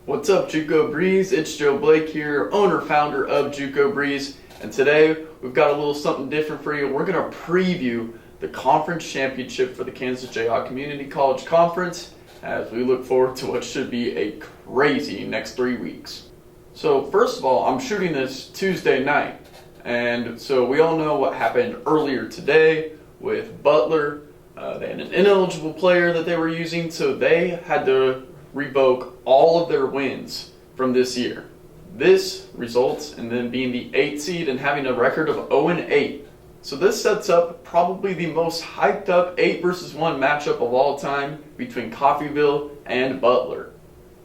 What's up, JUCO Breeze? It's Joe Blake here, owner, founder of JUCO Breeze, and today we've got a little something different for you. We're going to preview the conference championship for the Kansas Jayhawk Community College Conference as we look forward to what should be a crazy next 3 weeks. So first of all, I'm shooting this Tuesday night, and so we all know what happened earlier today with Butler. They had an ineligible player that they were using, so they had to revoke all of their wins from this year. This results in them being the 8th seed and having a record of 0-8. So this sets up probably the most hyped up 8 versus 1 matchup of all time between Coffeyville and Butler.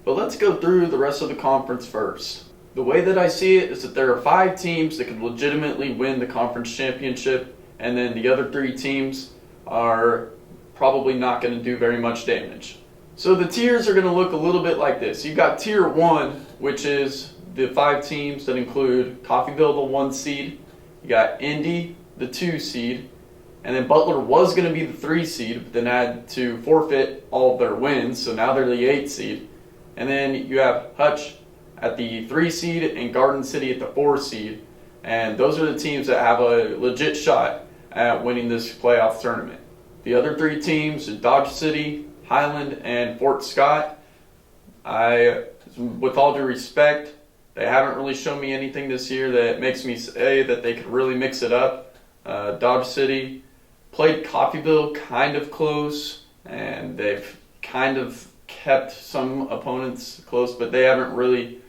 But let's go through the rest of the conference first. The way that I see it is that there are 5 teams that could legitimately win the conference championship, and then the other 3 teams are probably not going to do very much damage. So the tiers are going to look a little bit like this. You've got tier 1, which is the 5 teams that include Coffeyville, the 1 seed. You got Indy, the 2 seed. And then Butler was going to be the 3 seed, but then had to forfeit all of their wins, so now they're the 8 seed. And then you have Hutch at the 3 seed and Garden City at the 4 seed. And those are the teams that have a legit shot at winning this playoff tournament. The other 3 teams are Dodge City, Highland, and Fort Scott. With all due respect, they haven't really shown me anything this year that makes me say that they could really mix it up. Dodge City played Coffeyville kind of close, and they've kind of kept some opponents close, but they haven't really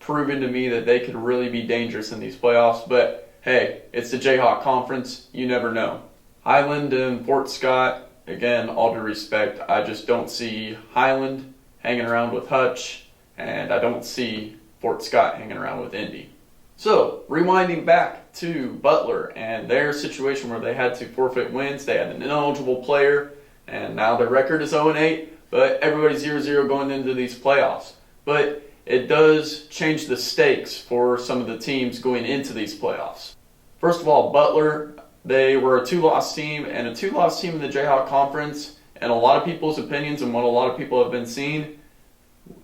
proven to me that they could really be dangerous in these playoffs. But hey, it's the Jayhawk Conference, you never know. Highland and Fort Scott, again, all due respect, I just don't see Highland hanging around with Hutch, and I don't see Fort Scott hanging around with Indy. So, rewinding back to Butler and their situation where they had to forfeit wins, they had an ineligible player, and now their record is 0-8, but everybody's 0-0 going into these playoffs. But it does change the stakes for some of the teams going into these playoffs. First of all, Butler, they were a 2-loss team, and a 2-loss team in the Jayhawk Conference, and a lot of people's opinions and what a lot of people have been seeing,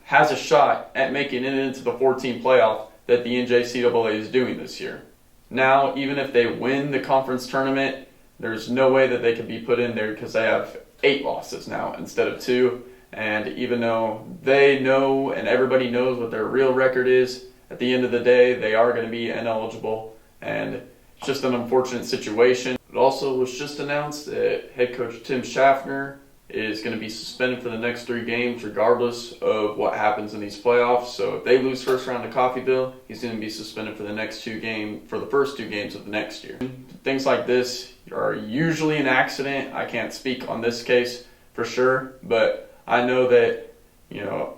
has a shot at making it into the 14 playoff that the NJCCC is doing this year. Now, even if they win the conference tournament, there's no way that they can be put in there because they have 8 losses now instead of 2. And even though they know and everybody knows what their real record is, at the end of the day, they are going to be ineligible. And it's just an unfortunate situation. It also was just announced that head coach Tim Schaffner is going to be suspended for the next 3 games regardless of what happens in these playoffs. So if they lose first round to Coffeyville, he's going to be suspended for the first 2 games of the next year. Things like this are usually an accident. I can't speak on this case for sure, but I know that,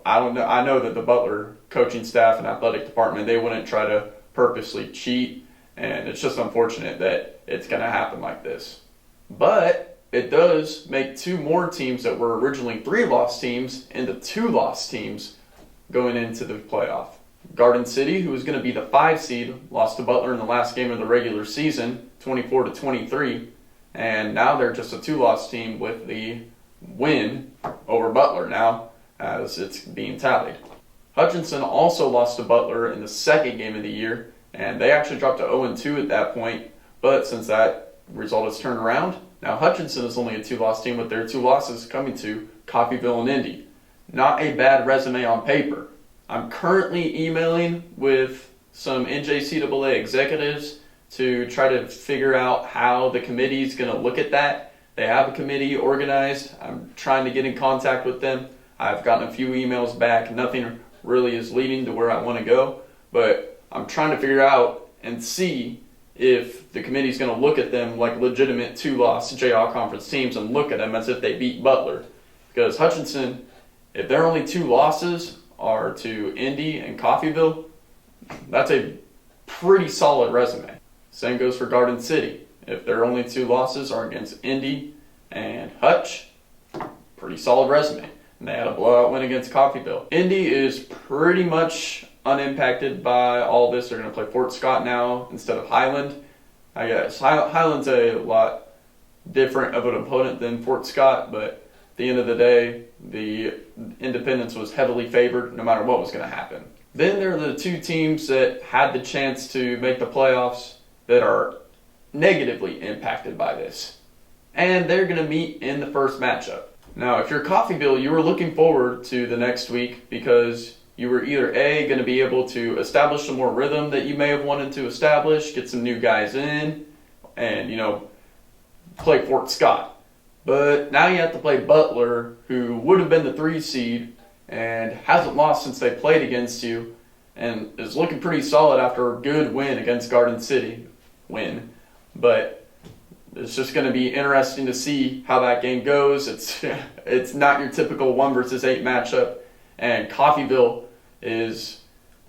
I know that the Butler coaching staff and athletic department, they wouldn't try to purposely cheat, and it's just unfortunate that it's going to happen like this. But it does make 2 more teams that were originally 3-loss teams into 2-loss teams going into the playoff. Garden City, who was going to be the 5 seed, lost to Butler in the last game of the regular season, 24-23, and now they're just a 2-loss team with the win over Butler now as it's being tallied. Hutchinson also lost to Butler in the 2nd game of the year, and they actually dropped to 0-2 at that point, but since that result has turned around, now Hutchinson is only a 2-loss team with their 2 losses coming to Coffeyville and Indy. Not a bad resume on paper. I'm currently emailing with some NJCCC executives to try to figure out how the committee is going to look at that. They have a committee organized. I'm trying to get in contact with them. I've gotten a few emails back. Nothing really is leading to where I want to go, but I'm trying to figure out and see if the committee's going to look at them like legitimate 2-loss Jayhawk Conference teams and look at them as if they beat Butler. Because Hutchinson, if their only 2 losses are to Indy and Coffeyville, that's a pretty solid resume. Same goes for Garden City. If their only 2 losses are against Indy and Hutch, pretty solid resume. And they had a blowout win against Coffeyville. Indy is pretty much unimpacted by all this. They're going to play Fort Scott now instead of Highland. I guess Highland's a lot different of an opponent than Fort Scott, but At the end of the day, the Independence was heavily favored no matter what was going to happen. Then there are the two teams that had the chance to make the playoffs that are negatively impacted by this. And they're going to meet in the first matchup. Now, if you're Coffeyville, you were looking forward to the next week because you were either A, going to be able to establish some more rhythm that you may have wanted to establish, get some new guys in, and, play Fort Scott. But now you have to play Butler, who would have been the 3 seed and hasn't lost since they played against you and is looking pretty solid after a good win against Garden City. But it's just going to be interesting to see how that game goes. It's not your typical 1 versus 8 matchup, and Coffeyville is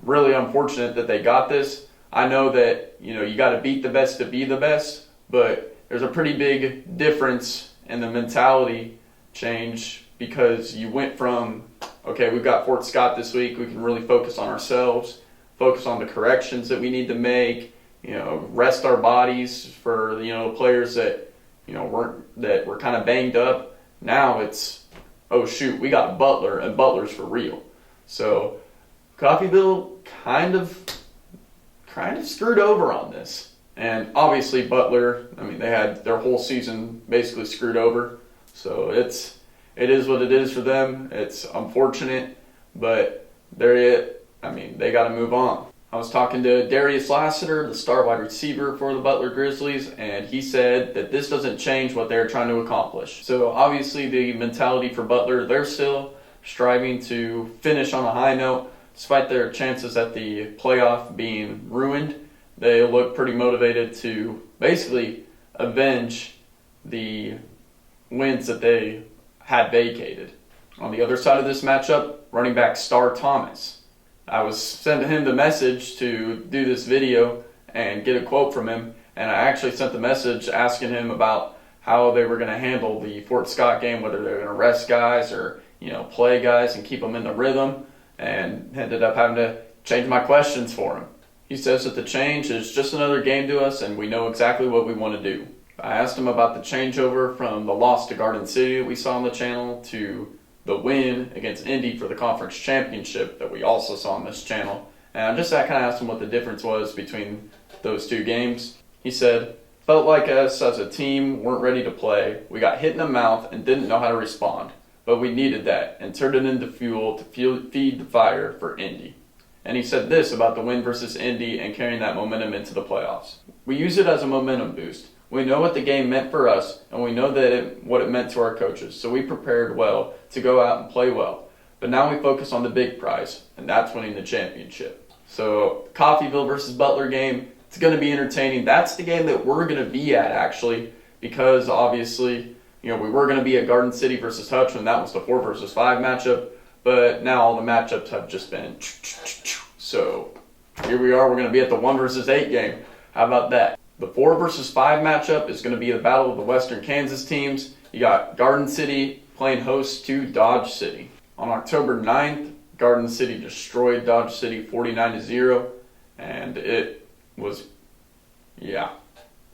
really unfortunate that they got this. I know that you got to beat the best to be the best, but there's a pretty big difference in the mentality change because you went from, okay, we've got Fort Scott this week, we can really focus on ourselves, focus on the corrections that we need to make, rest our bodies for the players that were kind of banged up. Now it's, oh shoot, we got Butler, and Butler's for real. So Coffeyville kind of screwed over on this. And obviously Butler, they had their whole season basically screwed over. So it is what it is for them. It's unfortunate, but they got to move on. I was talking to Darius Lassiter, the star wide receiver for the Butler Grizzlies, and he said that this doesn't change what they're trying to accomplish. So obviously the mentality for Butler, they're still striving to finish on a high note. Despite their chances at the playoff being ruined, they look pretty motivated to basically avenge the wins that they had vacated. On the other side of this matchup, running back Star Thomas. I was sending him the message to do this video and get a quote from him, and I actually sent the message asking him about how they were going to handle the Fort Scott game, whether they were going to rest guys or play guys and keep them in the rhythm, and ended up having to change my questions for him. He says that the change is just another game to us and we know exactly what we want to do. I asked him about the changeover from the loss to Garden City that we saw on the channel to the win against Indy for the conference championship that we also saw on this channel. And I just kind of asked him what the difference was between those two games. He said, felt like us as a team weren't ready to play. We got hit in the mouth and didn't know how to respond. But we needed that and turned it into fuel to feed the fire for Indy. And he said this about the win versus Indy and carrying that momentum into the playoffs. We use it as a momentum boost. We know what the game meant for us, and we know what it meant to our coaches. So we prepared well to go out and play well. But now we focus on the big prize, and that's winning the championship. So Coffeyville versus Butler game, it's going to be entertaining. That's the game that we're going to be at, actually, because obviously, we were going to be at Garden City versus Hutchinson. That was the 4 versus 5 matchup. But now all the matchups have just been. So here we are. We're going to be at the 1 versus 8 game. How about that? The 4 versus 5 matchup is going to be the battle of the Western Kansas teams. You got Garden City playing host to Dodge City. On October 9th, Garden City destroyed Dodge City 49-0. And it was, The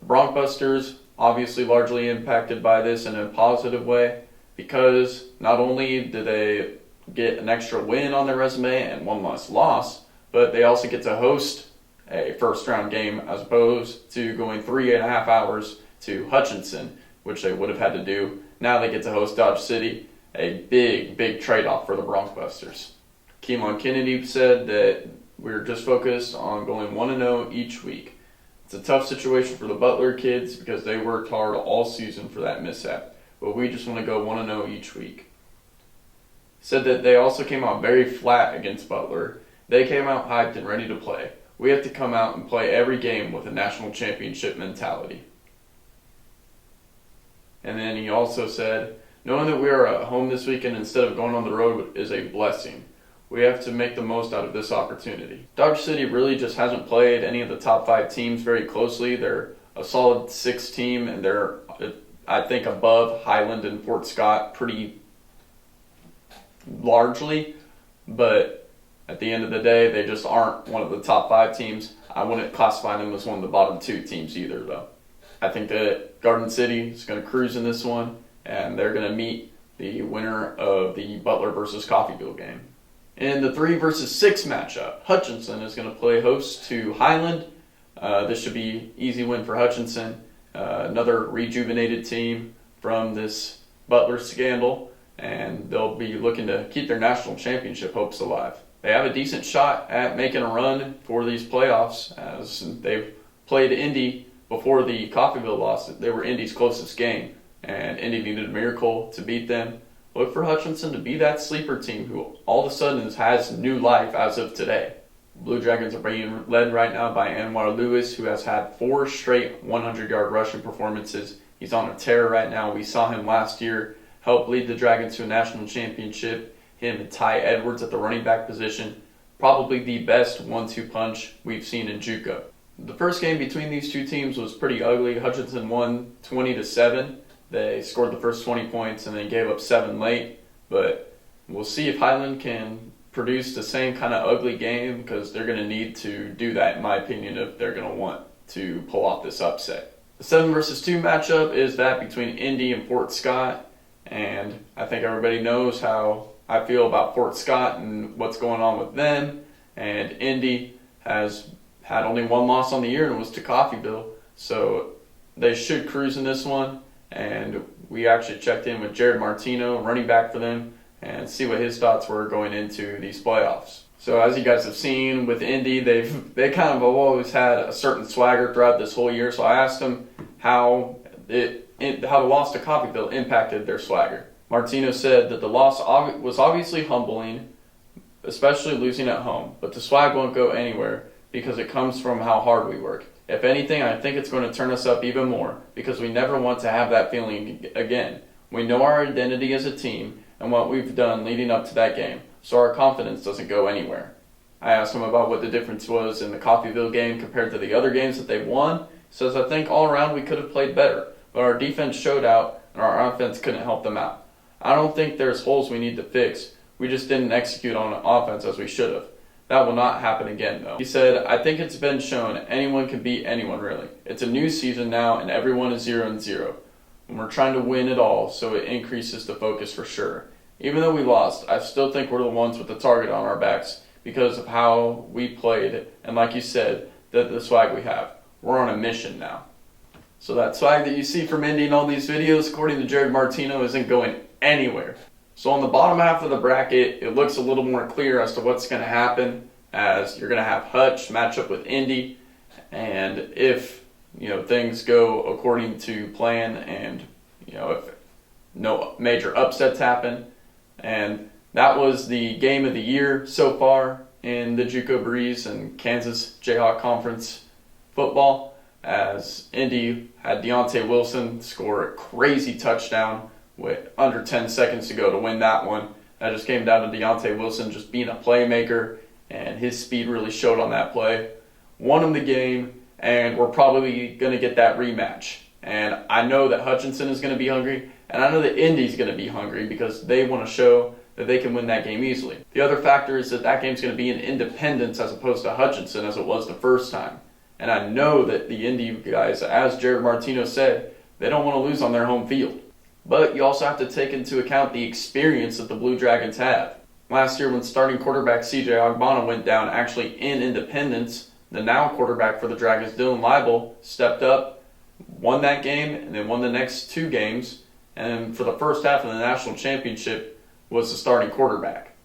Broncbusters obviously largely impacted by this in a positive way because not only do they get an extra win on their resume and one less loss, but they also get to host a first round game as opposed to going 3.5 hours to Hutchinson, which they would have had to do. Now they get to host Dodge City, a big trade-off for the Broncbusters. Keelan Kennedy said that we're just focused on going 1-0 each week. It's a tough situation for the Butler kids because they worked hard all season for that mishap, but we just want to go 1-0 each week. Said that they also came out very flat against Butler. They came out hyped and ready to play. We have to come out and play every game with a national championship mentality. And then he also said, knowing that we are at home this weekend instead of going on the road is a blessing. We have to make the most out of this opportunity. Dodge City really just hasn't played any of the top 5 teams very closely. They're a solid 6 team, and they're, I think, above Highland and Fort Scott pretty largely. But at the end of the day, they just aren't one of the top 5 teams. I wouldn't classify them as one of the bottom 2 teams either, though. I think that Garden City is going to cruise in this one, and they're going to meet the winner of the Butler versus Coffeyville game. In the 3 versus 6 matchup, Hutchinson is going to play host to Highland. This should be easy win for Hutchinson. Another rejuvenated team from this Butler scandal, and they'll be looking to keep their national championship hopes alive. They have a decent shot at making a run for these playoffs, as they've played Indy before the Coffeyville loss. They were Indy's closest game, and Indy needed a miracle to beat them. Look for Hutchinson to be that sleeper team who all of a sudden has new life as of today. Blue Dragons are being led right now by Anwar Lewis, who has had 4 straight 100-yard rushing performances. He's on a tear right now. We saw him last year help lead the Dragons to a national championship. Him and Ty Edwards at the running back position. Probably the best 1-2 punch we've seen in JUCO. The first game between these two teams was pretty ugly. Hutchinson won 20-7. They scored the first 20 points and then gave up 7 late. But we'll see if Highland can produce the same kind of ugly game, because they're going to need to do that, in my opinion, if they're going to want to pull off this upset. The 7 versus 2 matchup is that between Indy and Fort Scott. And I think everybody knows how I feel about Fort Scott and what's going on with them. And Indy has had only 1 loss on the year, and it was to Coffeyville. So they should cruise in this one. And we actually checked in with Jared Martino, running back for them, and see what his thoughts were going into these playoffs. So as you guys have seen with Indy, they kind of always had a certain swagger throughout this whole year. So I asked them how the loss to Coffeyville impacted their swagger. Martino said that the loss was obviously humbling, especially losing at home, but the swag won't go anywhere because it comes from how hard we work. If anything, I think it's going to turn us up even more, because we never want to have that feeling again. We know our identity as a team and what we've done leading up to that game, so our confidence doesn't go anywhere. I asked him about what the difference was in the Coffeyville game compared to the other games that they've won. He says, I think all around we could have played better, but our defense showed out and our offense couldn't help them out. I don't think there's holes we need to fix. We just didn't execute on offense as we should have. That will not happen again, though. He said, I think it's been shown anyone can beat anyone, really. It's a new season now, and everyone is 0-0. And we're trying to win it all, so it increases the focus for sure. Even though we lost, I still think we're the ones with the target on our backs because of how we played, and like you said, the swag we have. We're on a mission now. So that swag that you see from Indy in all these videos, according to Jared Martino, isn't going anywhere. So on the bottom half of the bracket, it looks a little more clear as to what's going to happen, as you're going to have Hutch match up with Indy, and if things go according to plan, and if no major upsets happen. And that was the game of the year so far in the JUCO Breeze and Kansas Jayhawk Conference football, as Indy had Deontay Wilson score a crazy touchdown with under 10 seconds to go to win that one. That just came down to Deontay Wilson just being a playmaker, and his speed really showed on that play. Won him the game, and we're probably going to get that rematch. And I know that Hutchinson is going to be hungry, and I know that Indy's going to be hungry because they want to show that they can win that game easily. The other factor is that game's going to be in Independence as opposed to Hutchinson as it was the first time. And I know that the Indy guys, as Jared Martino said, they don't want to lose on their home field. But you also have to take into account the experience that the Blue Dragons have. Last year when starting quarterback CJ Ogbonna went down actually in Independence, the now quarterback for the Dragons, Dylan Leibel, stepped up, won that game, and then won the next 2 games. And for the first half of the national championship was the starting quarterback.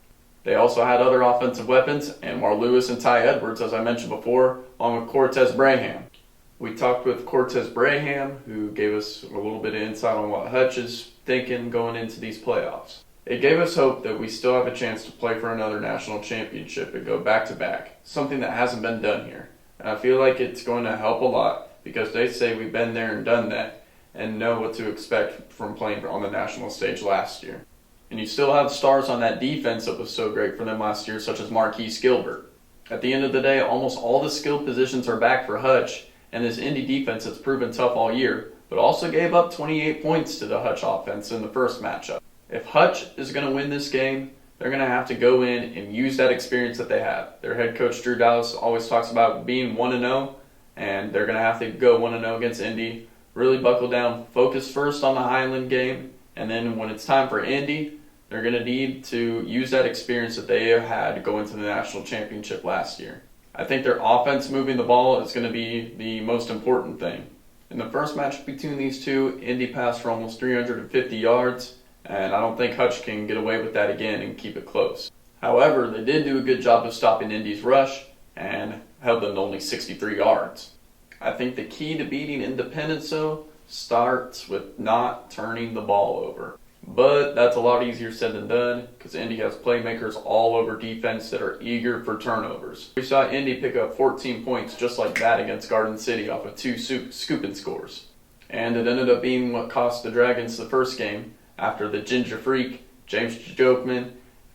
They also had other offensive weapons, Anwar Lewis and Ty Edwards, as I mentioned before, along with Cortez Braham. We talked with Cortez Braham, who gave us a little bit of insight on what Hutch is thinking going into these playoffs. It gave us hope that we still have a chance to play for another national championship and go back-to-back, something that hasn't been done here. And I feel like it's going to help a lot because they say we've been there and done that and know what to expect from playing on the national stage last year. And you still have stars on that defense that was so great for them last year, such as Marquise Gilbert. At the end of the day, almost all the skilled positions are back for Hutch, and this Indy defense has proven tough all year, but also gave up 28 points to the Hutch offense in the first matchup. If Hutch is going to win this game, they're going to have to go in and use that experience that they have. Their head coach, Drew Dallas, always talks about being 1-0, and they're going to have to go 1-0 against Indy. Really buckle down, focus first on the Highland game, And then when it's time for Indy, they're going to need to use that experience that they had going to the national championship last year. I think their offense moving the ball is going to be the most important thing. In the first match between these two, Indy passed for almost 350 yards, and I don't think Hutch can get away with that again and keep it close. However, they did do a good job of stopping Indy's rush and held them to only 63 yards. I think the key to beating Independence, though, starts with not turning the ball over. But that's a lot easier said than done because Indy has playmakers all over defense that are eager for turnovers. We saw Indy pick up 14 points just like that against Garden City off of 2 scooping scores. And it ended up being what cost the Dragons the first game after the Ginger Freak, James Jokman,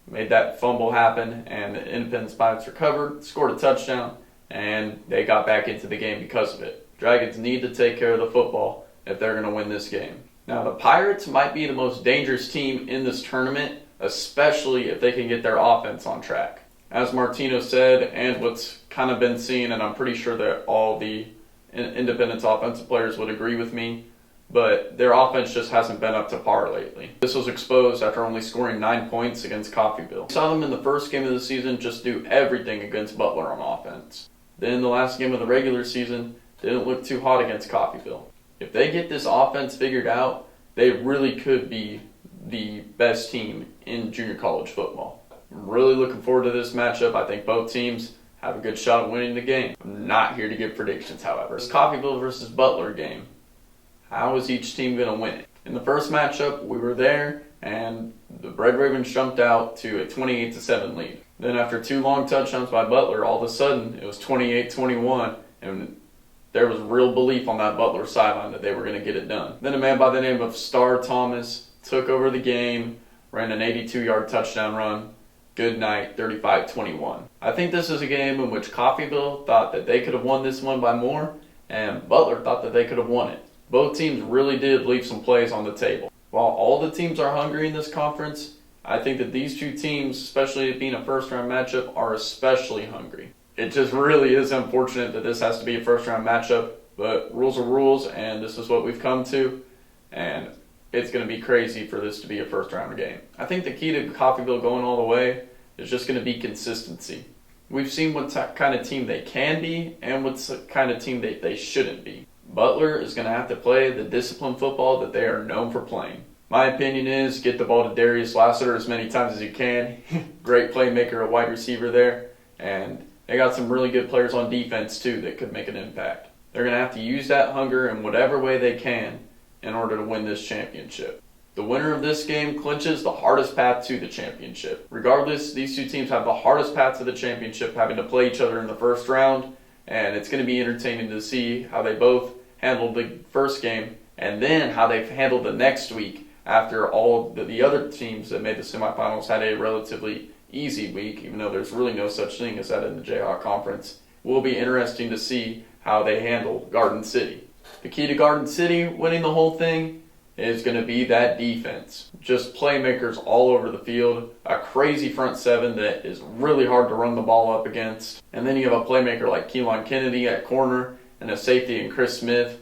made that fumble happen and the Independence Pirates recovered, scored a touchdown, and they got back into the game because of it. Dragons need to take care of the football if they're going to win this game. Now, the Pirates might be the most dangerous team in this tournament, especially if they can get their offense on track. As Martino said, and what's kind of been seen, and I'm pretty sure that all the Independence offensive players would agree with me, but their offense just hasn't been up to par lately. This was exposed after only scoring 9 points against Coffeyville. We saw them in the first game of the season just do everything against Butler on offense. Then the last game of the regular season didn't look too hot against Coffeyville. If they get this offense figured out, they really could be the best team in junior college football. I'm really looking forward to this matchup. I think both teams have a good shot at winning the game. I'm not here to give predictions, however. It's Coffeyville versus Butler game. How is each team going to win it? In the first matchup, we were there, and the Red Ravens jumped out to a 28-7 lead. Then after 2 long touchdowns by Butler, all of a sudden it was 28-21, and there was real belief on that Butler sideline that they were going to get it done. Then a man by the name of Star Thomas took over the game, ran an 82-yard touchdown run. Good night, 35-21. I think this is a game in which Coffeyville thought that they could have won this one by more, and Butler thought that they could have won it. Both teams really did leave some plays on the table. While all the teams are hungry in this conference, I think that these two teams, especially it being a first-round matchup, are especially hungry. It just really is unfortunate that this has to be a first-round matchup, but rules are rules, and this is what we've come to, and it's going to be crazy for this to be a first-round game. I think the key to Coffeyville going all the way is just going to be consistency. We've seen what kind of team they can be and what kind of team they shouldn't be. Butler is going to have to play the disciplined football that they are known for playing. My opinion is get the ball to Darius Lassiter as many times as you can. Great playmaker, a wide receiver there, and they got some really good players on defense, too, that could make an impact. They're going to have to use that hunger in whatever way they can in order to win this championship. The winner of this game clinches the hardest path to the championship. Regardless, these two teams have the hardest path to the championship, having to play each other in the first round, and it's going to be entertaining to see how they both handled the first game and then how they've handled the next week after all of the other teams that made the semifinals had a relatively easy week, even though there's really no such thing as that in the Jayhawk Conference. Will be interesting to see how they handle Garden City. The key to Garden City winning the whole thing is going to be that defense. Just playmakers all over the field, a crazy front seven that is really hard to run the ball up against. And then you have a playmaker like Keelan Kennedy at corner and a safety in Chris Smith.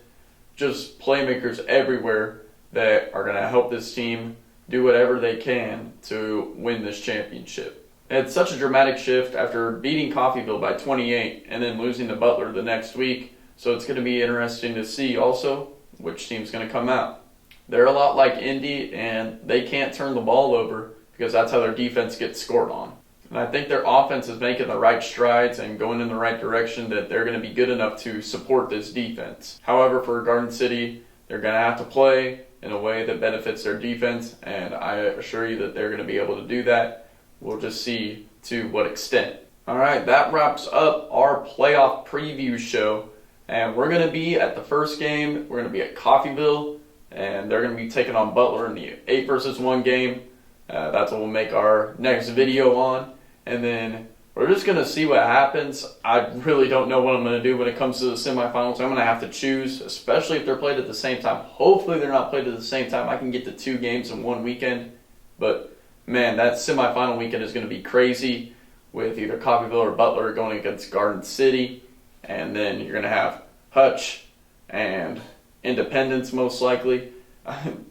Just playmakers everywhere that are going to help this team do whatever they can to win this championship. It had such a dramatic shift after beating Coffeyville by 28 and then losing to Butler the next week. So it's going to be interesting to see also which team's going to come out. They're a lot like Indy, and they can't turn the ball over because that's how their defense gets scored on. And I think their offense is making the right strides and going in the right direction that they're going to be good enough to support this defense. However, for Garden City, they're going to have to play in a way that benefits their defense, and I assure you that they're going to be able to do that. We'll just see to what extent. All right, that wraps up our playoff preview show, and we're going to be at the first game. We're going to be at Coffeyville, and they're going to be taking on Butler in the 8 versus 1 game. That's what we'll make our next video on, and then we're just going to see what happens. I really don't know what I'm going to do when it comes to the semifinals. I'm going to have to choose, especially if they're played at the same time. Hopefully they're not played at the same time. I can get to 2 games in one weekend. But, man, that semifinal weekend is going to be crazy with either Coffeyville or Butler going against Garden City. And then you're going to have Hutch and Independence most likely.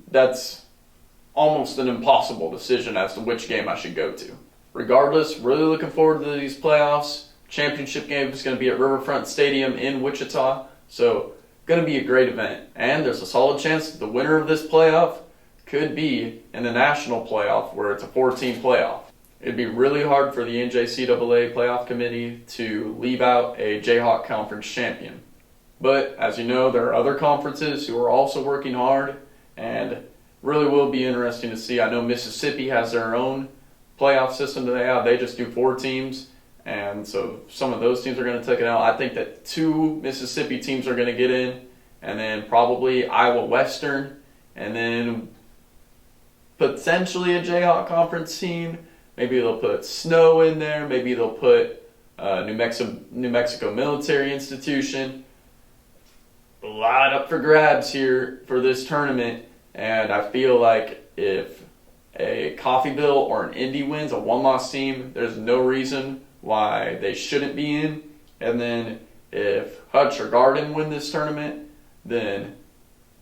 That's almost an impossible decision as to which game I should go to. Regardless, really looking forward to these playoffs. Championship game is going to be at Riverfront Stadium in Wichita, so going to be a great event. And there's a solid chance that the winner of this playoff could be in the national playoff where it's a 4-team playoff. It'd be really hard for the NJCAA playoff committee to leave out a Jayhawk Conference champion. But as you know, there are other conferences who are also working hard, and really will be interesting to see. I know Mississippi has their own playoff system that they have. They just do 4 teams, and so some of those teams are going to take it out. I think that 2 Mississippi teams are going to get in, and then probably Iowa Western, and then potentially a Jayhawk Conference team. Maybe they'll put Snow in there. Maybe they'll put New Mexico Military Institution. A lot up for grabs here for this tournament, and I feel like if a Coffeyville or an Indy wins, a 1-loss team, there's no reason why they shouldn't be in. And then if Hutch or Garden win this tournament, then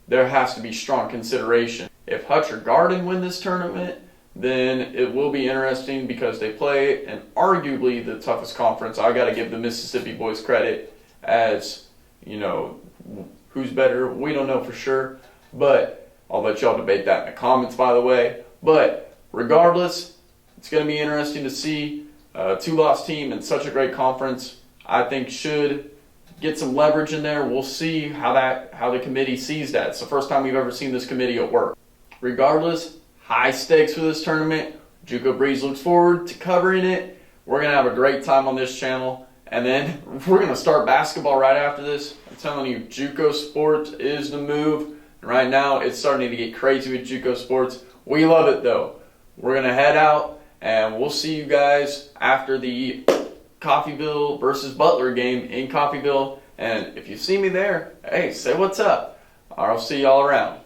there has to be strong consideration. If Hutch or Garden win this tournament, then it will be interesting because they play in arguably the toughest conference. I got to give the Mississippi boys credit, as, you know, who's better, we don't know for sure, but I'll let y'all debate that in the comments, by the way. But regardless, it's going to be interesting to see a 2-loss team in such a great conference. I think should get some leverage in there. We'll see how the committee sees that. It's the first time we've ever seen this committee at work. Regardless, high stakes for this tournament. JUCO Breeze looks forward to covering it. We're going to have a great time on this channel. And then we're going to start basketball right after this. I'm telling you, JUCO sports is the move. And right now, it's starting to get crazy with JUCO sports. We love it, though. We're going to head out, and we'll see you guys after the Coffeyville versus Butler game in Coffeyville. And if you see me there, hey, say what's up. I'll see y'all around.